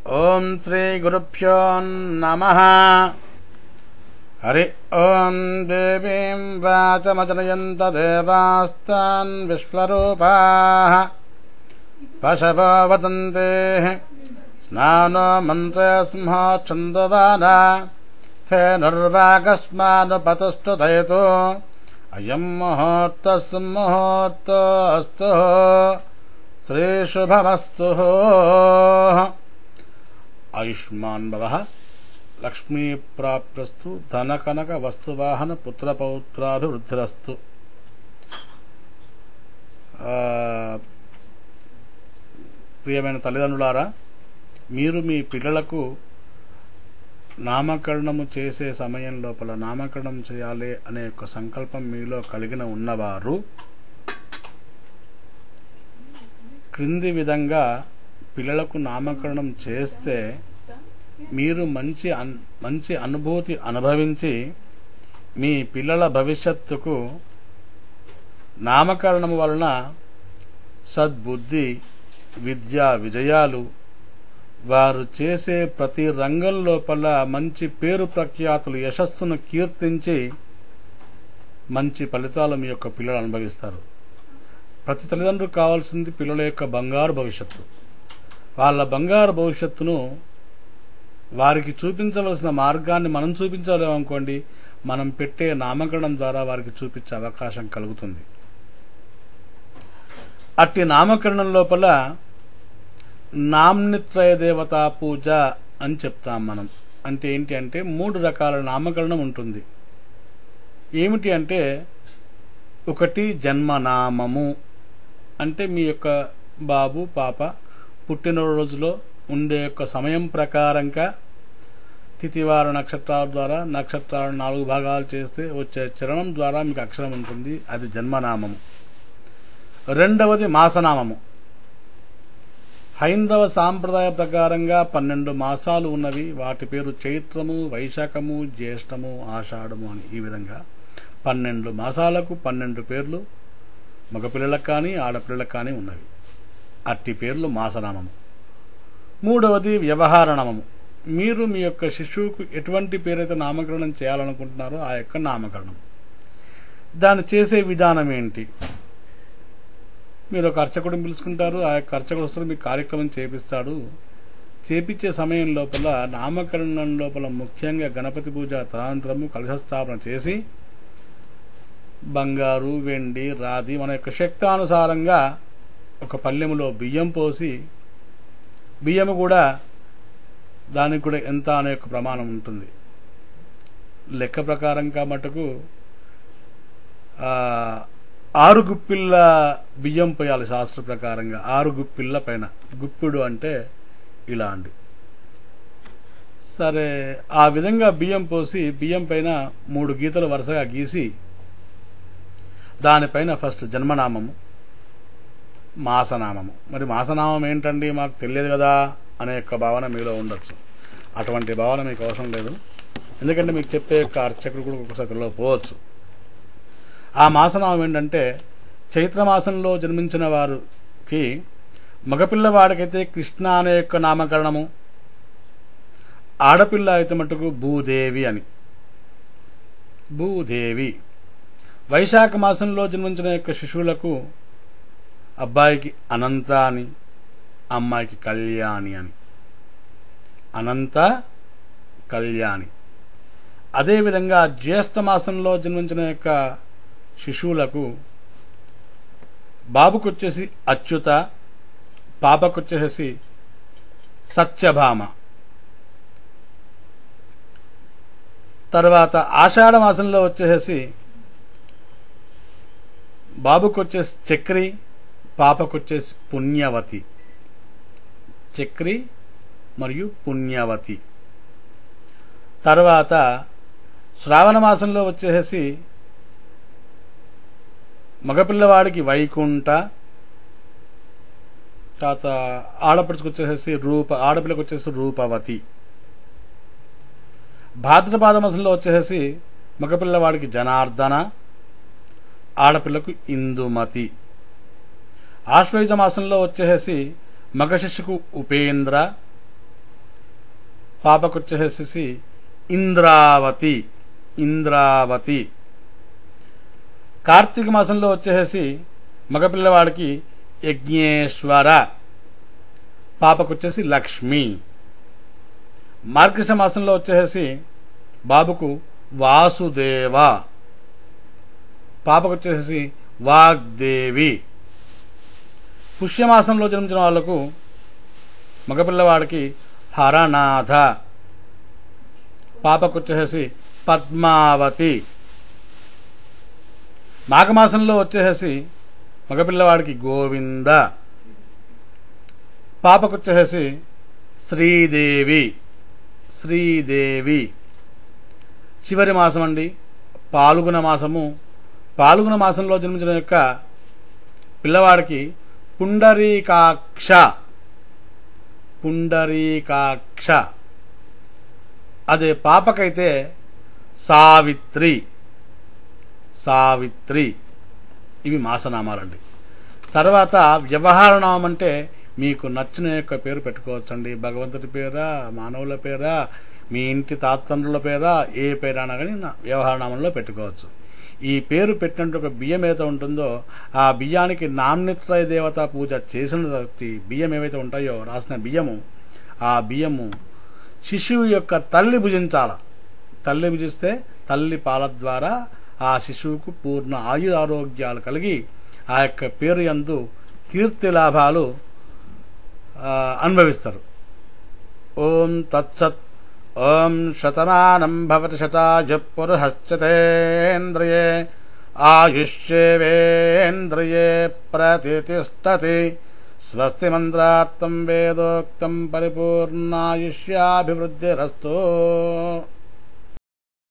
ఓం శ్రీ గురుభ్యో నమః. హరి ఓం. దేవీం వాచమజనయంత దేవాస్తాన్ విశ్వరూపాః పశవో వదంతే స్నానో మంత్రస్మో ఛందవానా ధేనుర్వాగస్మానుపతిష్ఠితయతో అయం ముహూర్తస్సు ముహూర్తోऽस्तु శ్రీశుభమస్తు. ఆయుష్మాన్ భవః. లక్ష్మీప్రాప్తిరస్తు. ధనకనక వస్తువాహన పుత్రపౌత్రాభివృద్ధిరస్తు. ప్రియమైన తల్లిదండ్రులారా, మీరు మీ పిల్లలకు నామకరణము చేసే సమయం లోపల నామకరణం చేయాలి అనే ఒక సంకల్పం మీలో కలిగిన ఉన్నవారు క్రింది విధంగా పిల్లలకు నామకరణం చేస్తే మీరు మంచి అనుభూతి అనుభవించి మీ పిల్లల భవిష్యత్తుకు నామకరణం వలన సద్బుద్ధి, విద్యా విజయాలు, వారు చేసే ప్రతి రంగం లోపల మంచి పేరు ప్రఖ్యాతులు, యశస్సును కీర్తించి మంచి ఫలితాలు మీ యొక్క పిల్లలు అనుభవిస్తారు. ప్రతి తల్లిదండ్రులకు కావాల్సింది పిల్లల యొక్క బంగారు భవిష్యత్తు. వాళ్ళ బంగారు భవిష్యత్తును వారికి చూపించవలసిన మార్గాన్ని మనం చూపించలేమనుకోండి, మనం పెట్టే నామకరణం ద్వారా వారికి చూపించే అవకాశం కలుగుతుంది. అట్టి నామకరణం లోపల నామ్నిత్రయ దేవతా పూజ అని చెప్తాం మనం. అంటే ఏంటి అంటే 3 రకాల నామకరణం ఉంటుంది. ఏమిటి అంటే, ఒకటి జన్మనామము. అంటే మీ యొక్క బాబు పాప పుట్టినరోజులో ఉండే యొక్క సమయం ప్రకారంగా తిథివార నక్షత్రాల ద్వారా నక్షత్రాలను 4 భాగాలు చేస్తే వచ్చే చరణం ద్వారా మీకు అక్షరం ఉంటుంది, అది జన్మనామము. రెండవది మాసనామము. హైందవ సాంప్రదాయ ప్రకారంగా 12 మాసాలు ఉన్నవి. వాటి పేరు చైత్రము, వైశాఖము, జ్యేష్ఠము, ఆషాఢము అని. ఈ విధంగా 12 మాసాలకు 12 పేర్లు మగపిల్లలకు కానీ ఆడపిల్లలకు కానీ ఉన్నవి. అట్టి పేర్లు మాసనామము. మూడవది వ్యవహారనామము. మీరు మీ యొక్క శిశువుకు ఎటువంటి పేరైతే నామకరణం చేయాలనుకుంటున్నారో ఆ యొక్క నామకరణం. దాన్ని చేసే విధానం ఏంటి? మీరు ఒక అర్చకుడిని పిలుచుకుంటారు, ఆ యొక్క అర్చకుడు వస్తారు, మీకు కార్యక్రమం చేపిస్తాడు. చేపించే సమయం లోపల నామకరణం లోపల ముఖ్యంగా గణపతి పూజ తదనంతరము కలశస్థాపన చేసి బంగారు, వెండి, రాతి మన యొక్క శక్తానుసారంగా ఒక పల్లెములో బియ్యం పోసి, బియ్యము కూడా దానికి కూడా ఎంత అనే యొక్క ప్రమాణం ఉంటుంది. లెక్క ప్రకారంగా మటుకు 6 గుప్పిళ్ళ బియ్యం పోయాలి శాస్త్ర ప్రకారంగా. 6 గుప్పిళ్ళ పైన. గుప్పిడు అంటే ఇలా అండి. సరే, ఆ విధంగా బియ్యం పోసి బియ్యం పైన 3 గీతలు వరుసగా గీసి దానిపైన ఫస్ట్ జన్మనామము, మాసనామము. మరి మాసనామం ఏంటండి, మాకు తెలియదు కదా అనే యొక్క భావన మీలో ఉండొచ్చు. అటువంటి భావన మీకు అవసరం లేదు. ఎందుకంటే మీకు చెప్పే యొక్క అర్చకుడు కూడా ఒక్కొక్కసారి తెలియకపోవచ్చు. ఆ మాసనామం ఏంటంటే, చైత్రమాసంలో జన్మించిన వారికి మగపిల్లవాడికైతే కృష్ణ అనే యొక్క నామకరణము, ఆడపిల్ల అయితే మటుకు భూదేవి అని. భూదేవి. వైశాఖ మాసంలో జన్మించిన యొక్క శిశువులకు అబ్బాయికి అనంత అని, అమ్మాయికి కళ్యాణి అని. అనంత, కళ్యాణి. అదేవిధంగా జ్యేష్ఠ మాసంలో జన్మించిన యొక్క శిశువులకు బాబుకొచ్చేసి అచ్యుత, పాపకొచ్చేసి సత్యభామ. తర్వాత ఆషాఢ మాసంలో వచ్చేసి బాబుకొచ్చేసి చక్రి, పాపకొచ్చేసి పుణ్యవతి. చక్రి మరియు పుణ్యవతి. తర్వాత శ్రావణ మాసంలో వచ్చేసి మగపిల్లవాడికి వైకుంఠ, తర్వాత ఆడపిల్లకి వచ్చేసి రూపవతి. భాద్రపద మాసంలో వచ్చేసి మగపిల్లవాడికి జనార్దన, ఆడపిల్లకు ఇందుమతి. ఆశ్వయుజ మాసంలో వచ్చేసి మగ శిశుకు ఉపేంద్ర, పాపకు వచ్చేసేసి ఇంద్రావతి. ఇంద్రావతి. కార్తీక మాసంలో వచ్చేసి మగపిల్లవాడికి యజ్ఞేశ్వర. పాపకు వచ్చేసి లక్ష్మి. మార్గశిర మాసంలో వచ్చేసి బాబుకు వాసుదేవ. పాపకు వచ్చేసి వాగ్దేవి. పుష్యమాసంలో జన్మించిన వాళ్లకు మగపిల్లవాడికి హరనాథ. పాపకు వచ్చేసి పద్మావతి. మాఘమాసంలో వచ్చేసి మగపిల్లవాడికి గోవింద. పాపకు వచ్చేసి శ్రీదేవి. శ్రీదేవి. చివరి మాసం అండి పాల్గొన మాసము. పాల్గొన మాసంలో జన్మించిన యొక్క పిల్లవాడికి పుండరీకాక్ష. పుండరీకాక్ష. అదే పాపకైతే సావిత్రి. సావిత్రి. ఇవి మాసనామాలండి. తర్వాత వ్యవహార నామం అంటే మీకు నచ్చిన యొక్క పేరు పెట్టుకోవచ్చండి. భగవంతుడి పేరా, మానవుల పేరా, మీ ఇంటి తాతండ్రుల పేరా, ఏ పేరైనా కానీ వ్యవహార నామంలో పెట్టుకోవచ్చు. ఈ పేరు పెట్టినట్టు ఒక బియ్యం ఏదైతే ఉంటుందో ఆ బియ్యానికి నామ్నిత్రయ దేవతా పూజ చేసిన బియ్యం ఏవైతే ఉంటాయో రాసిన బియ్యము, ఆ బియ్యము శిశువు యొక్క తల్లి భుజించాల. తల్లి భుజిస్తే తల్లి పాల ద్వారా ఆ శిశువుకు పూర్ణ ఆయురారోగ్యాలు కలిగి ఆ యొక్క పేరు యందు కీర్తి లాభాలు అనుభవిస్తారు. ఓం తత్సత్. ఓం శతమానం భవతి శతాయు పురుషశ్చతేంద్రియే ఆయుష్యేవేంద్రియే ప్రతిష్టతి. స్వస్తి మంత్రార్థం వేదోక్తం పరిపూర్ణాయుష్యాభివృద్ధిరస్తు.